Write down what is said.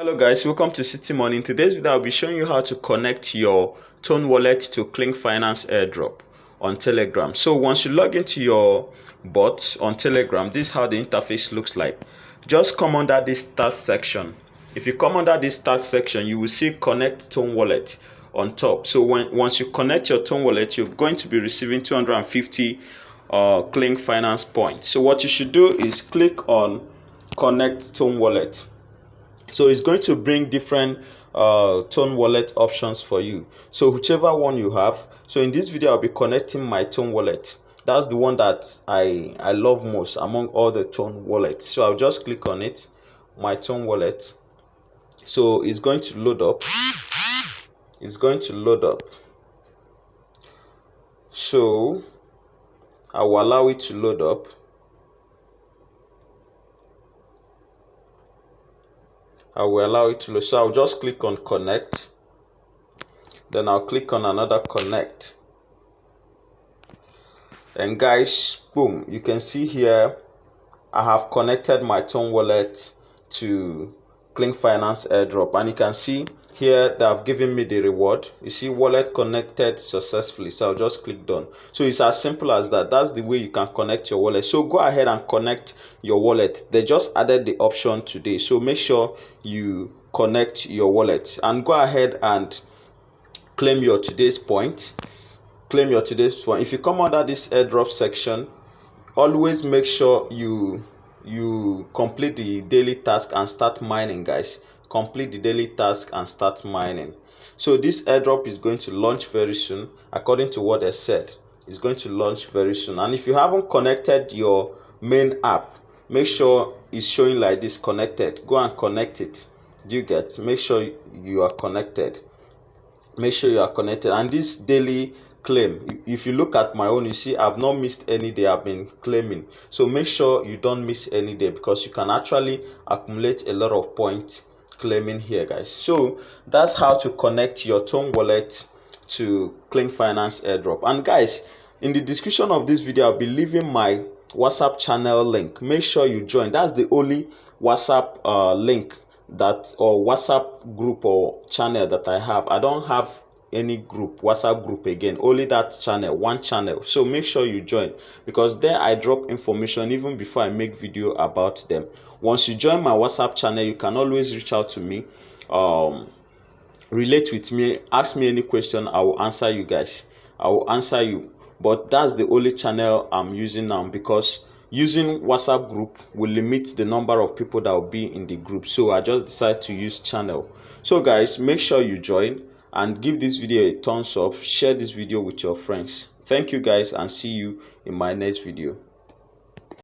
Hello guys, welcome to City Money. In today's video, I'll be showing you how to connect your Tone wallet to Klink Finance Airdrop on Telegram. So once you log into your bot on Telegram, this is how the interface looks like. Just come under this start section. If you come under this start section, you will see connect Tone wallet on top. So once you connect your Tone wallet, you're going to be receiving 250 Klink Finance points. So what you should do is click on connect Tone wallet. So it's going to bring different Tone wallet options for you. So whichever one you have. So in this video, I'll be connecting my Tone wallet. That's the one that I love most among all the Tone wallets. So I'll just click on it, my Tone wallet. So it's going to load up. It's going to load up. So I will allow it to load up. I will allow it to load. So I'll just click on connect. Then I'll click on another connect. And guys, boom, you can see here I have connected my Tone wallet to Klink Finance Airdrop, and you can see here they have given me the reward. You see wallet connected successfully. So I'll just click done. So it's as simple as that. That's the way you can connect your wallet. So go ahead and connect your wallet. They just added the option today, so make sure you connect your wallet and go ahead and claim your today's point. Claim your today's point. If you come under this airdrop section, always make sure you complete the daily task and start mining, guys. Complete the daily task and start mining. So this airdrop is going to launch very soon. According to what they said, it's going to launch very soon. And if you haven't connected your main app, make sure it's showing like this, connected. Go and connect it. Do you get? Make sure you are connected. Make sure you are connected. And this daily claim, if you look at my own, you see I've not missed any day. I've been claiming. So make sure you don't miss any day, because you can actually accumulate a lot of points claiming here, guys. So that's how to connect your Tone wallet to Klink Finance Airdrop. And guys, in the description of this video, I'll be leaving my WhatsApp channel link. Make sure you join. That's the only WhatsApp link that, or WhatsApp group or channel that I have. I don't have any group, WhatsApp group again, only that channel, one channel. So make sure you join, because there I drop information even before I make video about them. Once you join my WhatsApp channel, you can always reach out to me, relate with me, ask me any question. I will answer you guys. I will answer you. But that's the only channel I'm using now, because using WhatsApp group will limit the number of people that will be in the group. So I just decided to use channel. So guys, make sure you join and give this video a thumbs up. Share this video with your friends. Thank you guys, and see you in my next video.